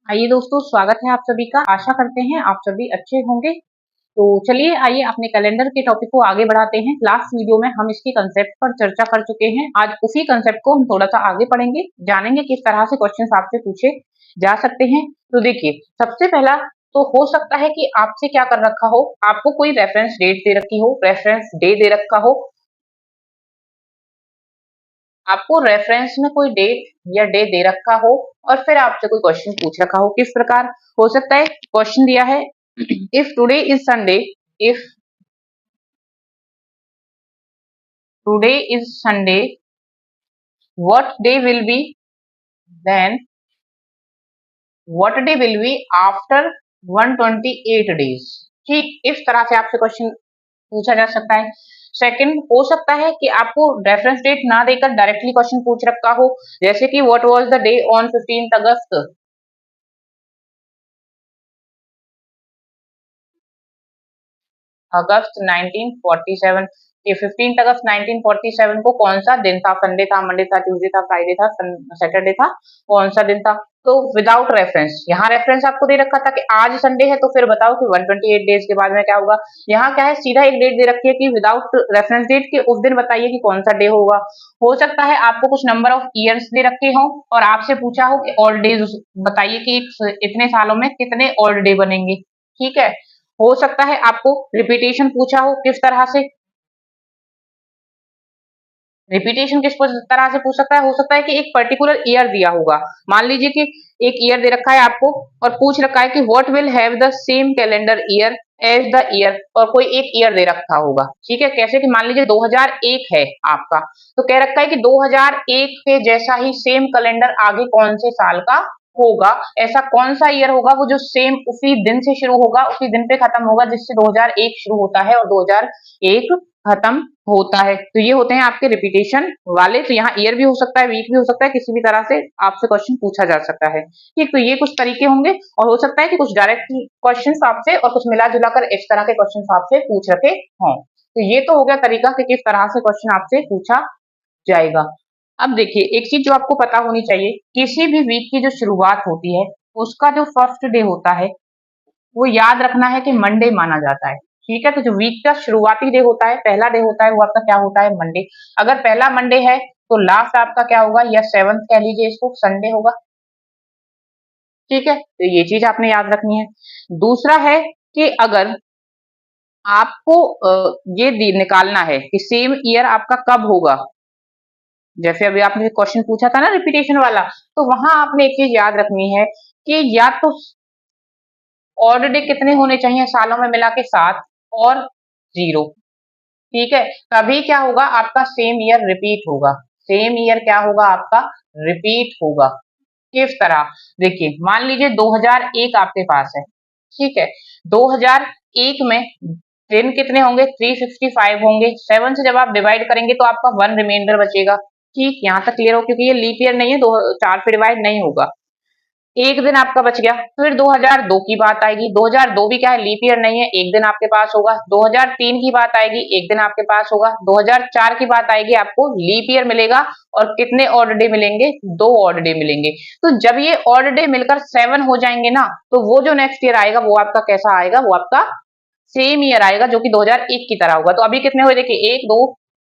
आइए दोस्तों, स्वागत है आप सभी का। आशा करते हैं आप सभी अच्छे होंगे। तो चलिए आइए अपने कैलेंडर के टॉपिक को आगे बढ़ाते हैं। लास्ट वीडियो में हम इसके कंसेप्ट पर चर्चा कर चुके हैं। आज उसी कंसेप्ट को हम थोड़ा सा आगे पढ़ेंगे, जानेंगे किस तरह से क्वेश्चंस आपसे पूछे जा सकते हैं। तो देखिए, सबसे पहला तो हो सकता है कि आपसे क्या कर रखा हो, आपको कोई रेफरेंस डेट दे रखी हो, रेफरेंस डे दे रखा हो, आपको रेफरेंस में कोई डेट या डे दे रखा हो और फिर आपसे कोई क्वेश्चन पूछ रखा हो। किस प्रकार हो सकता है? क्वेश्चन दिया है, if today is Sunday, if today is Sunday, what day will be then, what day will be after 128 days. ठीक इस तरह से आपसे क्वेश्चन पूछा जा सकता है। सेकंड, हो सकता है कि आपको रेफरेंस डेट ना देकर डायरेक्टली क्वेश्चन पूछ रखा हो, जैसे कि what was the day on 15 अगस्त, अगस्त 1947। ये 15 अगस्त 1947 को कौन सा दिन था? संडे था, मंडे था, ट्यूसडे था, फ्राइडे था, सैटरडे था, कौन सा दिन था? तो विदाउट रेफरेंस, यहाँ रेफरेंस आपको दे रखा था कि आज संडे है, तो फिर बताओ कि 128 डेज के बाद में क्या होगा। यहाँ क्या है, सीधा एक डेट दे रखी है कि विदाउट रेफरेंस डेट के उस दिन बताइए कि कौन सा डे होगा। हो सकता है आपको कुछ नंबर ऑफ ईयर्स दे रखे हो और आपसे पूछा हो कि ऑल डेज बताइए कि इतने सालों में कितने ऑल डे बनेंगे। ठीक है। हो सकता है आपको रिपीटेशन पूछा हो, किस तरह से रिपीटेशन किस तरह से पूछ सकता है? हो सकता है कि एक पर्टिकुलर ईयर दिया होगा। मान लीजिए कि एक ईयर दे रखा है आपको और पूछ रखा है कि what will have the same calendar year as the year, और कोई एक ईयर दे रखा होगा। ठीक है, कैसे कि मान लीजिए 2001 है आपका, तो कह रखा है कि 2001 के जैसा ही सेम कैलेंडर आगे कौन से साल का होगा, ऐसा कौन सा ईयर होगा वो जो सेम उसी दिन से शुरू होगा, उसी दिन पे खत्म होगा जिससे 2001 शुरू होता है और 2001 खत्म होता है। तो ये होते हैं आपके रिपीटेशन वाले। तो यहाँ ईयर भी हो सकता है, वीक भी हो सकता है, किसी भी तरह से आपसे क्वेश्चन पूछा जा सकता है। ठीक, तो ये कुछ तरीके होंगे और हो सकता है कि कुछ डायरेक्ट क्वेश्चन आपसे और कुछ मिला जुला कर इस तरह के क्वेश्चन आपसे पूछ रखे हों। तो ये तो हो गया तरीका कि किस तरह से क्वेश्चन आपसे पूछा जाएगा। अब देखिए, एक चीज जो आपको पता होनी चाहिए, किसी भी वीक की जो शुरुआत होती है उसका जो फर्स्ट डे होता है वो याद रखना है कि मंडे माना जाता है। ठीक है, तो जो वीक का शुरुआती डे होता है, पहला डे होता है, वो आपका क्या होता है? मंडे। अगर पहला मंडे है तो लास्ट आपका क्या होगा, या सेवंथ कह लीजिए इसको, संडे होगा। ठीक है, तो ये चीज आपने याद रखनी है। दूसरा है कि अगर आपको ये निकालना है कि सेम ईयर आपका कब होगा, जैसे अभी आपने क्वेश्चन पूछा था ना रिपीटेशन वाला, तो वहां आपने एक चीज याद रखनी है कि या तो ऑड डे कितने होने चाहिए सालों में मिला के 7 और 0। ठीक है, तभी क्या होगा, आपका सेम ईयर रिपीट होगा। सेम ईयर क्या होगा आपका? रिपीट होगा। किस तरह? देखिए, मान लीजिए 2001 आपके पास है। ठीक है, 2001 में दिन कितने होंगे? 365 होंगे। 7 से जब आप डिवाइड करेंगे तो आपका 1 रिमाइंडर बचेगा। ठीक, यहाँ तक क्लियर हो, क्योंकि ये लीप ईयर नहीं है, 4 से डिवाइड नहीं होगा। एक दिन आपका बच गया। फिर 2002 की बात आएगी। 2002 भी क्या है, लीप ईयर नहीं है, एक दिन आपके पास होगा। 2003 की बात आएगी, एक दिन आपके पास होगा। 2004 की बात आएगी, आपको लीप ईयर मिलेगा और कितने ऑड डे मिलेंगे? 2 ऑड डे मिलेंगे। तो जब ये ऑड डे मिलकर 7 हो जाएंगे ना, तो वो जो नेक्स्ट ईयर आएगा वो आपका कैसा आएगा? वो आपका सेम ईयर आएगा, जो कि 2001 की तरह होगा। तो अभी कितने हुए देखिए, 1 2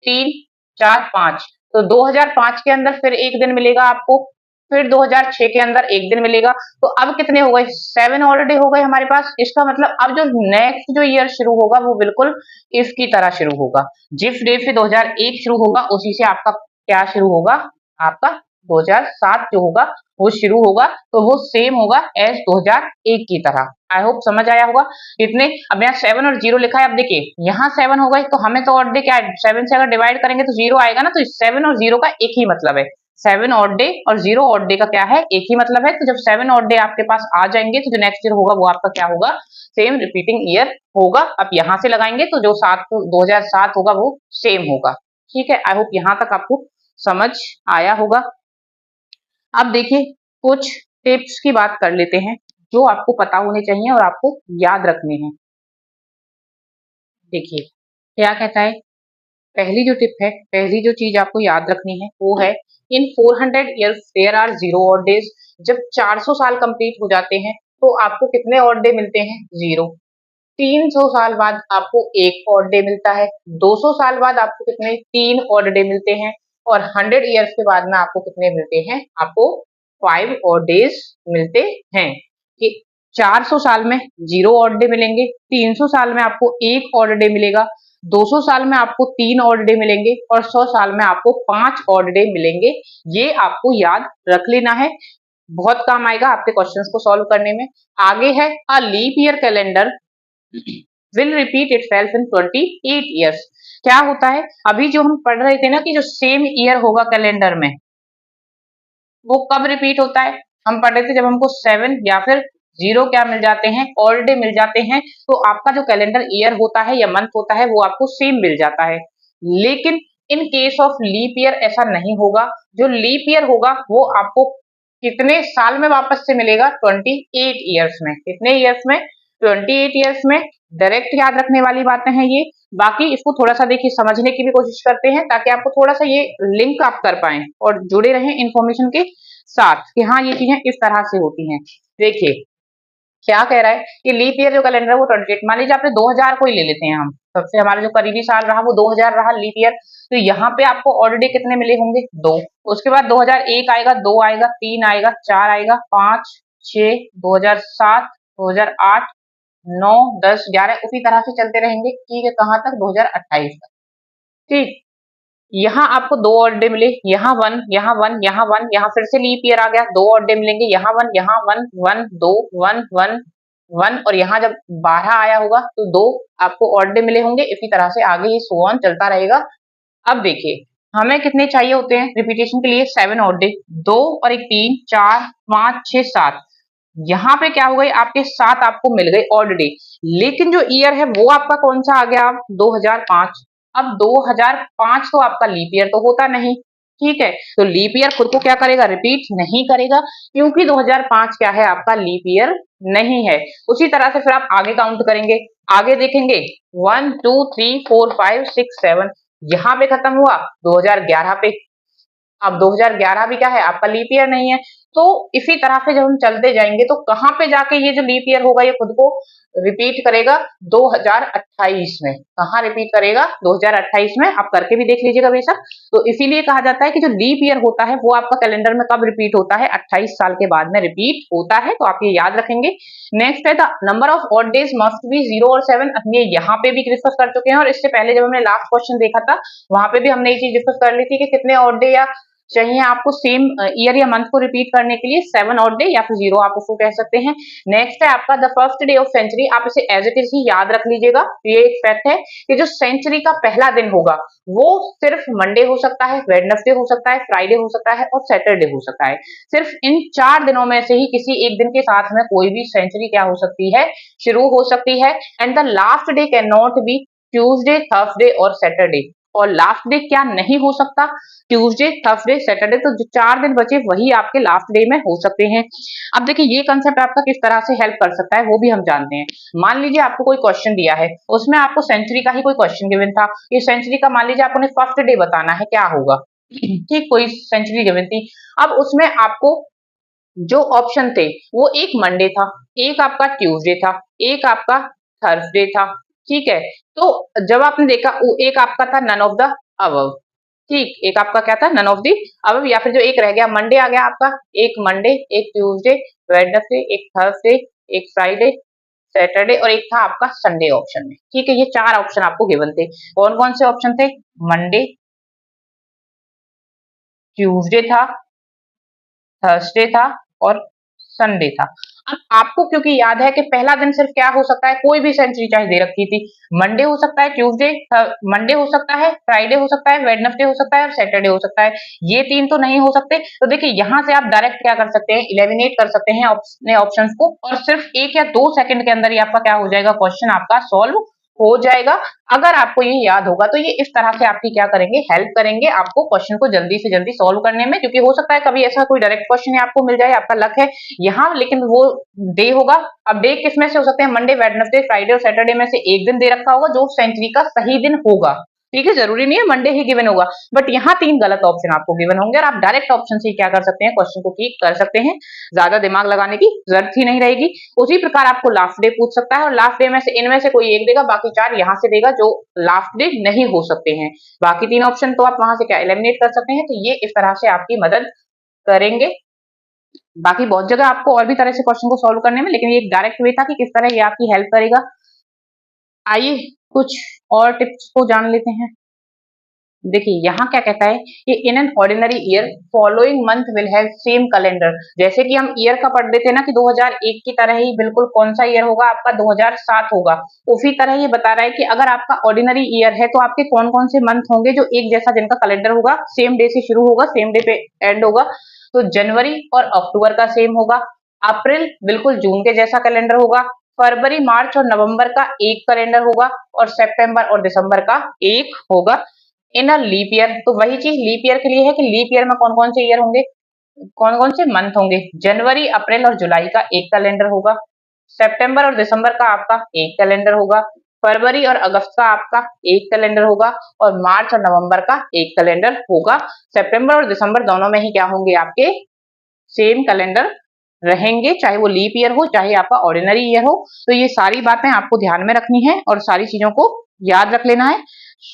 3 4 5। तो 2005 के अंदर फिर एक दिन मिलेगा आपको, फिर 2006 के अंदर एक दिन मिलेगा। तो अब कितने हो गए? 7 ऑलरेडी हो गए हमारे पास। इसका मतलब अब जो नेक्स्ट जो ईयर शुरू होगा वो बिल्कुल इसकी तरह शुरू होगा। जिस डेट से 2001 शुरू होगा उसी से आपका क्या शुरू होगा? आपका 2007 जो होगा वो शुरू होगा, तो वो सेम होगा एज 2001 की तरह। आई होप समझ आया होगा। इतने, अब यहाँ 7 और 0 लिखा है। अब देखिए, यहाँ 7 हो गए तो हमें तो ऑड डे क्या है, 7 से अगर डिवाइड करेंगे तो 0 आएगा ना। तो 7 और 0 का एक ही मतलब है। 7 ऑड डे और 0 ऑड डे का क्या है? एक ही मतलब है। तो जब 7 ऑड डे आपके पास आ जाएंगे तो जो नेक्स्ट ईयर होगा वो आपका क्या होगा? सेम रिपीटिंग ईयर होगा। अब यहाँ से लगाएंगे तो जो 2007 होगा वो सेम होगा। ठीक है, आई होप यहाँ तक आपको समझ आया होगा। अब देखिए, कुछ टिप्स की बात कर लेते हैं जो आपको पता होने चाहिए और आपको याद रखने हैं। देखिए, क्या कहता है, पहली जो टिप है, पहली जो चीज आपको याद रखनी है वो है, in 400 years there are 0 odd days. जब 400 साल कंप्लीट हो जाते हैं तो आपको कितने ऑड डे मिलते हैं? 0। 300 साल बाद आपको एक ऑड डे मिलता है। 200 साल बाद आपको कितने? 3 ऑड डे मिलते हैं। और 100 ईयर्स के बाद में आपको कितने मिलते हैं? आपको 5 ऑड डेज मिलते हैं। कि 400 साल में 0 ऑड डे मिलेंगे, 300 साल में आपको 1 ऑड डे मिलेगा, 200 साल में आपको 3 ऑड डे मिलेंगे और 100 साल में आपको 5 ऑड डे मिलेंगे। ये आपको याद रख लेना है, बहुत काम आएगा आपके क्वेश्चंस को सॉल्व करने में। आगे है a leap year calendar will repeat itself in 28 years. क्या होता है, अभी जो हम पढ़ रहे थे ना कि जो सेम ईयर होगा कैलेंडर में, वो कब रिपीट होता है? हम पढ़ रहे थे जब हमको 7 या फिर 0 क्या मिल जाते हैं? ऑल डे मिल जाते हैं। तो आपका जो कैलेंडर ईयर होता है या मंथ होता है वो आपको सेम मिल जाता है। लेकिन in case of leap year ऐसा नहीं होगा। जो लीप ईयर होगा वो आपको कितने साल में वापस से मिलेगा? 28 ईयर्स में। कितने ईयर्स में? 28 ईयर्स में। डायरेक्ट याद रखने वाली बातें हैं ये। बाकी इसको थोड़ा सा देखिए समझने की भी कोशिश करते हैं ताकि आपको थोड़ा सा ये लिंक आप कर पाए और जुड़े रहें इंफॉर्मेशन के साथ कि हाँ ये चीजें इस तरह से होती हैं। देखिए क्या कह रहा है कि लीप ईयर जो कैलेंडर है वो 28, मान लीजिए आपने 2000 को ही ले लेते हैं हम, सबसे हमारा जो करीबी साल रहा वो 2000 रहा लीप ईयर। तो यहाँ पे आपको ऑलरेडी कितने मिले होंगे? 2। उसके बाद 2001 आएगा, 2 आएगा, 3 आएगा, 4 आएगा, 5, 6, 2007, 2008, 9, 10, 11 उसी तरह से चलते रहेंगे। ठीक है, कहाँ तक? 2028 तक। ठीक, यहाँ आपको 2 ऑड डे मिले, यहाँ 1, यहाँ 1, यहाँ 1, यहाँ फिर से लीप ईयर आ गया, 2 ऑड डे मिलेंगे, यहाँ 1, यहाँ 1, 1, 2, 1, 1, 1 और यहाँ जब 12 आया होगा तो 2 आपको ऑड डे मिले होंगे। इसी तरह से आगे ये सो ऑन चलता रहेगा। अब देखिए हमें कितने चाहिए होते हैं रिपीटेशन के लिए? 7 ऑड डे, 2 और एक 3, 4, 5, 6, 7। यहाँ पे क्या हो गई? आपके 7 आपको मिल गए ऑड डे। लेकिन जो ईयर है वो आपका कौन सा आ गया? 2005। अब 2005 तो आपका लीप ईयर तो होता नहीं। ठीक है, तो लीप ईयर खुद को क्या करेगा? रिपीट नहीं करेगा, क्योंकि 2005 क्या है? आपका लीप ईयर नहीं है। उसी तरह से फिर आप आगे काउंट करेंगे, आगे देखेंगे 1, 2, 3, 4, 5, 6, 7, यहाँ पे खत्म हुआ 2011 पे। अब 2011 भी क्या है? आपका लीप ईयर नहीं है। तो इसी तरह से जब हम चलते जाएंगे तो कहां पे जाके ये जो लीप ईयर होगा ये खुद को रिपीट करेगा? 2028 में। कहां रिपीट करेगा? 2028 में। आप करके भी देख लीजिएगा बेशक। तो इसीलिए कहा जाता है कि जो लीप ईयर होता है वो आपका कैलेंडर में कब रिपीट होता है? 28 साल के बाद में रिपीट होता है। तो आप ये याद रखेंगे। नेक्स्ट है the number of odd days must be 0 और 7। ये यहाँ पे भी डिस्कस कर चुके हैं और इससे पहले जब हमने लास्ट क्वेश्चन देखा था वहां पे भी हमने ये चीज डिस्कस कर ली थी कि कितने ऑड डे या चाहिए आपको सेम ईयर या मंथ को रिपीट करने के लिए? 7 ऑड डे या फिर 0 आप उसको कह सकते हैं। नेक्स्ट है आपका the first day of century. आप इसे एज इट इज ही याद रख लीजिएगा। ये एक फैक्ट है कि जो सेंचुरी का पहला दिन होगा वो सिर्फ मंडे हो सकता है, वेडनेसडे हो सकता है, फ्राइडे हो सकता है और सैटरडे हो सकता है। सिर्फ इन 4 दिनों में से ही किसी एक दिन के साथ में कोई भी सेंचुरी क्या हो सकती है? शुरू हो सकती है। And the last day can not be Tuesday, Thursday और सैटरडे। और लास्ट डे क्या नहीं हो सकता? Tuesday, Thursday, Saturday. तो जो 4 दिन बचे वही आपके लास्ट डे में हो सकते हैं। अब देखिए ये कंसेप्ट आपका किस तरह से हेल्प कर सकता है वो भी हम जानते हैं। मान लीजिए आपको कोई क्वेश्चन दिया है, उसमें आपको सेंचुरी का ही कोई क्वेश्चन गिवन था। ये सेंचुरी का मान लीजिए आपने फर्स्ट डे बताना है, क्या होगा? ठीक, कोई सेंचुरी गिवन थी। अब उसमें आपको जो ऑप्शन थे वो एक मंडे था, एक आपका ट्यूसडे था, एक आपका थर्सडे था। ठीक है, तो जब आपने देखा एक आपका था नन ऑफ द अबव। ठीक, एक आपका क्या था? None of the above. या फिर जो एक रह गया मंडे आ गया आपका, एक मंडे, एक ट्यूसडे, वेडनेसडे, एक थर्सडे, एक फ्राइडे, सैटरडे और एक था आपका संडे ऑप्शन में। ठीक है, ये 4 ऑप्शन आपको गिवन थे। कौन कौन से ऑप्शन थे? मंडे, ट्यूसडे था, थर्सडे था और संडे था। अब आपको क्योंकि याद है कि पहला दिन सिर्फ क्या हो सकता है? कोई भी सेंचुरी चाहे दे रखी थी, मंडे हो सकता है, ट्यूसडे, मंडे हो सकता है, फ्राइडे हो सकता है, वेडनेसडे हो सकता है और सैटरडे हो सकता है। ये 3 तो नहीं हो सकते। तो देखिए यहाँ से आप डायरेक्ट क्या कर सकते हैं? इलेमिनेट कर सकते हैं अपने ऑप्शंस को और सिर्फ 1 या 2 सेकंड के अंदर ही आपका क्या हो जाएगा? क्वेश्चन आपका सॉल्व हो जाएगा। अगर आपको ये याद होगा तो ये इस तरह से आपकी क्या करेंगे? हेल्प करेंगे आपको क्वेश्चन को जल्दी से जल्दी सॉल्व करने में, क्योंकि हो सकता है कभी ऐसा कोई डायरेक्ट क्वेश्चन आपको मिल जाए, आपका लक है यहाँ, लेकिन वो डे होगा। अब डे किस में से हो सकते हैं? मंडे, वेडनेसडे, फ्राइडे और सैटरडे में से एक दिन दे रखा होगा जो सेंचुरी का सही दिन होगा। ठीक है, जरूरी नहीं है मंडे ही गिवन होगा, बट यहाँ 3 गलत ऑप्शन आपको गिवन होंगे और आप डायरेक्ट ऑप्शन से ही क्या कर सकते हैं, क्वेश्चन को क्लिक कर सकते हैं, ज्यादा दिमाग लगाने की जरूरत ही नहीं रहेगी। उसी प्रकार आपको लास्ट डे पूछ सकता है और लास्ट डे में से इनमें से कोई एक देगा, बाकी 4 यहाँ से देगा जो लास्ट डे नहीं हो सकते हैं। बाकी 3 ऑप्शन तो आप वहां से क्या एलिमिनेट कर सकते हैं, तो ये इस तरह से आपकी मदद करेंगे। बाकी बहुत जगह आपको और भी तरह से क्वेश्चन को सॉल्व करने में, लेकिन ये एक डायरेक्ट वे था कि किस तरह ये आपकी हेल्प करेगा। आइए कुछ और टिप्स को जान लेते हैं। देखिए यहाँ क्या कहता है कि इन an ordinary year following month will have same calendar. जैसे कि हम ईयर का पढ़ देते हैं ना कि 2001 की तरह ही बिल्कुल कौन सा ईयर होगा आपका, 2007 होगा। उसी तरह ये बता रहा है कि अगर आपका ऑर्डिनरी ईयर है तो आपके कौन कौन से मंथ होंगे जो एक जैसा, जिनका कैलेंडर होगा सेम डे से शुरू होगा, सेम डे पे एंड होगा। तो जनवरी और अक्टूबर का सेम होगा, अप्रैल बिल्कुल जून के जैसा कैलेंडर होगा, फरवरी मार्च और नवंबर का एक कैलेंडर होगा और सितंबर और दिसंबर का एक होगा। इन अ लीप ईयर, तो वही चीज लीप ईयर के लिए है कि लीप ईयर में कौन कौन से ईयर होंगे, कौन कौन से मंथ होंगे, जनवरी अप्रैल और जुलाई का एक कैलेंडर होगा, सितंबर और दिसंबर का आपका एक कैलेंडर होगा, फरवरी और अगस्त का आपका एक कैलेंडर होगा और मार्च और नवंबर का एक कैलेंडर होगा। सितंबर और दिसंबर दोनों में ही क्या होंगे, आपके सेम कैलेंडर रहेंगे, चाहे वो लीप ईयर हो चाहे आपका ऑर्डिनरी ईयर हो। तो ये सारी बातें आपको ध्यान में रखनी है और सारी चीजों को याद रख लेना है।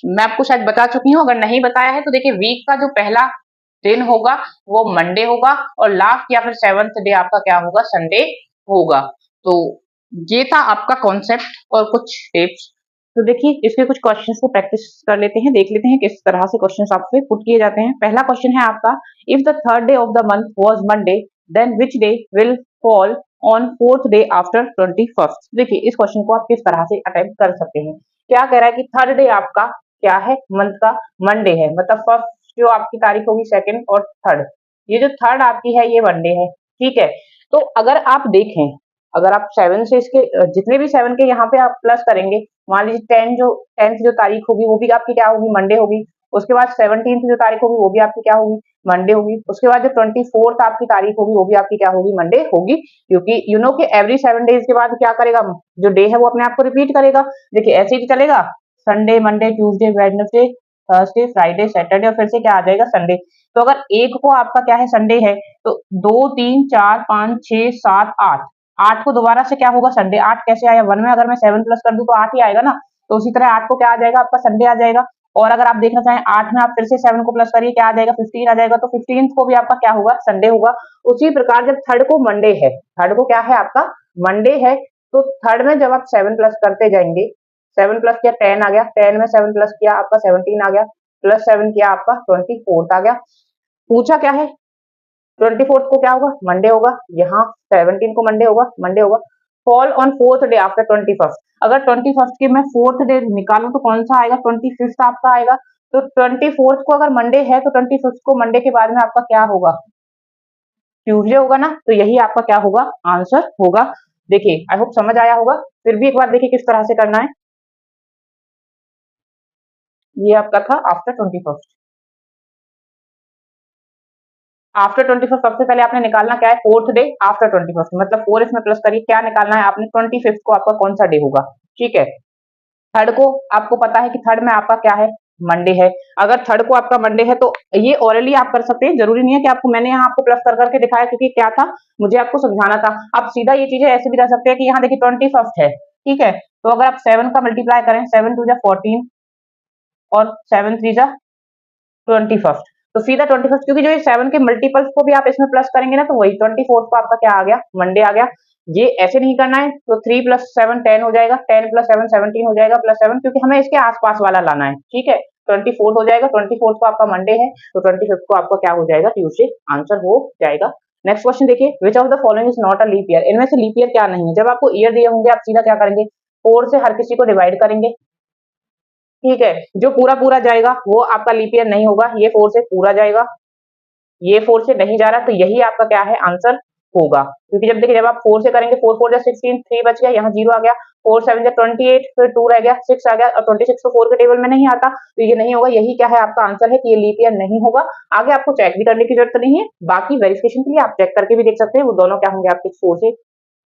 मैं आपको शायद बता चुकी हूँ, अगर नहीं बताया है तो देखिए वीक का जो पहला दिन होगा वो मंडे होगा और लास्ट या फिर 7th डे आपका क्या होगा, संडे होगा। तो ये था आपका कॉन्सेप्ट और कुछ टिप्स। तो देखिए इसके कुछ क्वेश्चंस को प्रैक्टिस कर लेते हैं, देख लेते हैं किस तरह से क्वेश्चंस आपसे पुट किए जाते हैं। पहला क्वेश्चन है आपका, if the third day of the month was Monday then which day will fall on fourth day after 21st। देखिए इस क्वेश्चन को आप किस तरह से अटेम्प्ट कर सकते हैं। क्या कह रहा है कि थर्ड डे आपका क्या है, मंथ का मंडे है, मतलब फर्स्ट जो आपकी तारीख होगी, सेकंड और थर्ड, ये जो थर्ड आपकी है ये मंडे है, ठीक है। तो अगर आप देखें, अगर आप 7 से इसके जितने भी 7 के यहाँ पे आप प्लस करेंगे, मान लीजिए 10th जो तारीख होगी वो भी आपकी क्या होगी, मंडे होगी। उसके बाद 17th जो तारीख होगी वो भी आपकी क्या होगी, मंडे होगी। उसके बाद जो 24th आपकी तारीख होगी वो भी आपकी क्या होगी, मंडे होगी। क्योंकि यू नो कि एवरी 7 डेज के बाद क्या करेगा, जो डे है वो अपने आप को रिपीट करेगा। देखिए ऐसे ही चलेगा, Sunday Monday Tuesday Wednesday Thursday Friday Saturday और फिर से क्या आ जाएगा, संडे। तो अगर एक को आपका क्या है, संडे है, तो 2 3 4 5 6 7 8, 8 को दोबारा से क्या होगा, संडे। 8 कैसे आया, 1 में अगर मैं 7 प्लस कर दूं तो 8 ही आएगा ना। तो उसी तरह 8 को क्या आ जाएगा, आपका संडे आ जाएगा। और अगर आप देखना चाहें 8 में आप फिर से 7 को प्लस करिए, क्या आ जाएगा, 15 आ जाएगा। तो 15th को भी आपका क्या होगा, संडे होगा। उसी प्रकार जब थर्ड को मंडे है, थर्ड को क्या है आपका, मंडे है, तो थर्ड में जब आप 7 प्लस करते जाएंगे, 7 प्लस किया 10 आ गया, 10 में 7 प्लस किया आपका 17 आ गया, प्लस 7 किया आपका 24 आ गया। पूछा क्या है, 24th को क्या होगा, मंडे होगा। यहाँ 17 को मंडे होगा, मंडे होगा। Fall on fourth day after 21st, अगर 21st के मैं फोर्थ डे निकालूं तो कौन सा आएगा, 25th आपका आएगा। तो 24th को अगर मंडे है तो 25th को मंडे के बाद में आपका क्या होगा, ट्यूसडे होगा ना। तो यही आपका क्या होगा, आंसर होगा। देखिए आई होप समझ आया होगा। फिर भी एक बार देखिए किस तरह से करना है। ये आपका था आफ्टर 21st। आफ्टर 21st सबसे पहले आपने निकालना क्या है, फोर्थ डे आफ्टर 21st, मतलब 4 इसमें प्लस करिए, क्या निकालना है आपने, 25th को आपका कौन सा डे होगा, ठीक है। थर्ड को आपको पता है कि थर्ड में आपका क्या है, मंडे है। अगर थर्ड को आपका मंडे है तो ये ओरली आप कर सकते हैं, जरूरी नहीं है कि आपको, मैंने यहाँ आपको प्लस कर करके दिखाया क्योंकि क्या था, मुझे आपको समझाना था। आप सीधा ये चीजें ऐसे भी कर सकते हैं कि यहाँ देखिए 21st है, ठीक है। तो अगर आप 7 का मल्टीप्लाई करें, 7 2 जा 14 और 7 3 जा 21st, तो सीधा 21st, क्योंकि जो ये 7 के मल्टीपल्स को भी आप इसमें प्लस करेंगे ना तो वही 24th को आपका क्या आ गया, मंडे आ गया। ये ऐसे नहीं करना है, तो 3 + 7 10 हो जाएगा, 10 + 7 17 हो जाएगा, प्लस 7, क्योंकि हमें इसके आसपास वाला लाना है, ठीक है। 24th हो जाएगा, 24th को आपका मंडे है, तो 25th को आपका क्या हो जाएगा, ट्यूसडे, आंसर हो जाएगा। नेक्स्ट क्वेश्चन देखिए, which of the following is not a leap year, इनमें से लीप ईयर क्या नहीं है। जब आपको ईयर दिए होंगे आप सीधा क्या करेंगे, 4 से हर किसी को डिवाइड करेंगे, ठीक है। जो पूरा पूरा जाएगा वो आपका लीप ईयर नहीं होगा, ये 4 से पूरा जाएगा, ये 4 से नहीं जा रहा, तो यही आपका क्या है, आंसर होगा। क्योंकि जब देखिए जब आप 4 से करेंगे, 4 4 जा 16, 3 बच गया, यहाँ 0 आ गया, 4 7 जा 28, फिर 2 रह गया, 6 आ गया, और 26 तो 4 के टेबल में नहीं आता, तो ये नहीं होगा। यही क्या है आपका आंसर है कि ये लीप ईयर नहीं होगा। आगे आपको चेक भी करने की जरूरत नहीं है, बाकी वेरिफिकेशन के लिए आप चेक करके भी देख सकते हैं, वो दोनों क्या होंगे आपके 4 से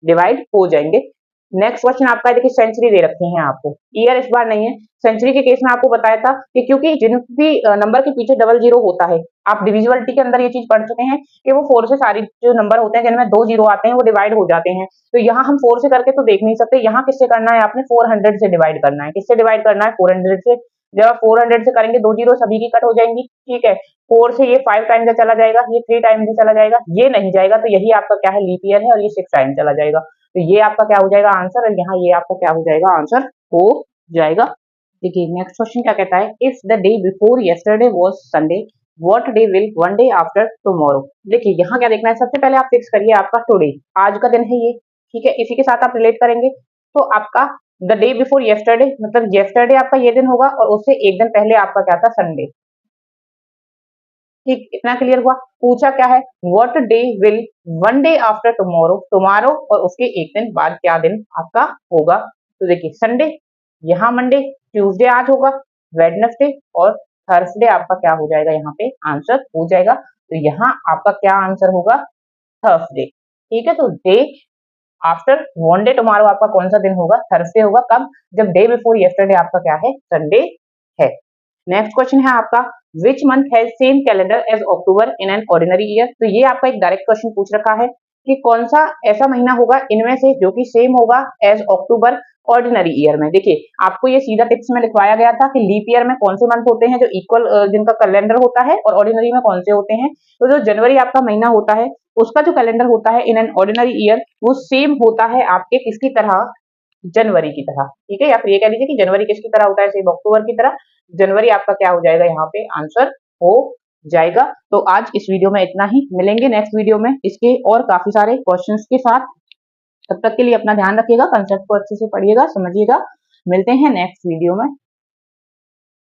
डिवाइड हो जाएंगे। नेक्स्ट क्वेश्चन आपका है, देखिए सेंचुरी दे रखे हैं आपको, ईयर इस बार नहीं है। सेंचुरी के केस में आपको बताया था कि क्योंकि जिन भी नंबर के पीछे डबल जीरो होता है, आप डिविजिबिलिटी के अंदर ये चीज पढ़ चुके हैं कि वो 4 से सारी जो नंबर होते हैं जिनमें 2 जीरो आते हैं वो डिवाइड हो जाते हैं। तो यहाँ हम 4 से करके तो देख नहीं सकते, यहाँ किससे करना है, आपने 400 से डिवाइड करना है। किससे डिवाइड करना है, 400 से। जब आप 400 से करेंगे, 2 जीरो सभी की कट हो जाएंगी, ठीक है। 4 से ये 5 टाइम से चला जाएगा, ये 3 टाइम से चला जाएगा, ये नहीं जाएगा, तो यही आपका क्या है, लीप ईयर है, और ये 6 टाइम चला जाएगा। तो ये आपका क्या हो जाएगा आंसर, और यहाँ ये आपका क्या हो जाएगा आंसर हो जाएगा। देखिए नेक्स्ट क्वेश्चन क्या कहता है, if the day before yesterday was Sunday what day will one day after tomorrow. देखिए यहाँ क्या देखना है, सबसे पहले आप फिक्स करिए आपका टुडे, आज का दिन है ये, ठीक है। इसी के साथ आप रिलेट करेंगे, तो आपका द डे बिफोर यस्टरडे मतलब यस्टरडे आपका ये दिन होगा, और उससे एक दिन पहले आपका क्या था, संडे। ठीक, इतना क्लियर हुआ। पूछा क्या है, what day will one day after tomorrow, tomorrow और उसके एक दिन बाद क्या दिन आपका होगा। तो देखिए संडे, यहाँ मंडे, ट्यूसडे आज होगा, वेडनेसडे और थर्सडे आपका क्या हो जाएगा, यहाँ पे आंसर हो जाएगा। तो यहाँ आपका क्या आंसर होगा, थर्सडे, ठीक है। तो day after one day tomorrow आपका कौन सा दिन होगा, थर्सडे होगा। कब, जब डे बिफोर यस्टरडे आपका क्या है, संडे है। नेक्स्ट क्वेश्चन है आपका, which month has same calendar as October in an ordinary year. तो ये आपका एक डायरेक्ट क्वेश्चन पूछ रखा है कि कौन सा ऐसा महीना होगा इनमें से जो कि सेम होगा एज अक्टूबर ऑर्डिनरी ईयर में। देखिए आपको ये सीधा टिप्स में लिखवाया गया था कि लीप ईयर में कौन से मंथ होते हैं जो इक्वल जिनका कैलेंडर होता है, और ऑर्डिनरी में कौन से होते हैं। तो जो जनवरी आपका महीना होता है उसका जो कैलेंडर होता है इन एन ऑर्डिनरी ईयर वो सेम होता है आपके किसकी तरह, जनवरी की तरह, ठीक है। या फिर ये कह लीजिए कि जनवरी किसकी तरह होता है, सेम अक्टूबर की तरह। जनवरी आपका क्या हो जाएगा, यहाँ पे आंसर हो जाएगा। तो आज इस वीडियो में इतना ही, मिलेंगे नेक्स्ट वीडियो में इसके और काफी सारे क्वेश्चंस के साथ। तब तक के लिए अपना ध्यान रखिएगा, कंसेप्ट को अच्छे से पढ़िएगा, समझिएगा। मिलते हैं नेक्स्ट वीडियो में।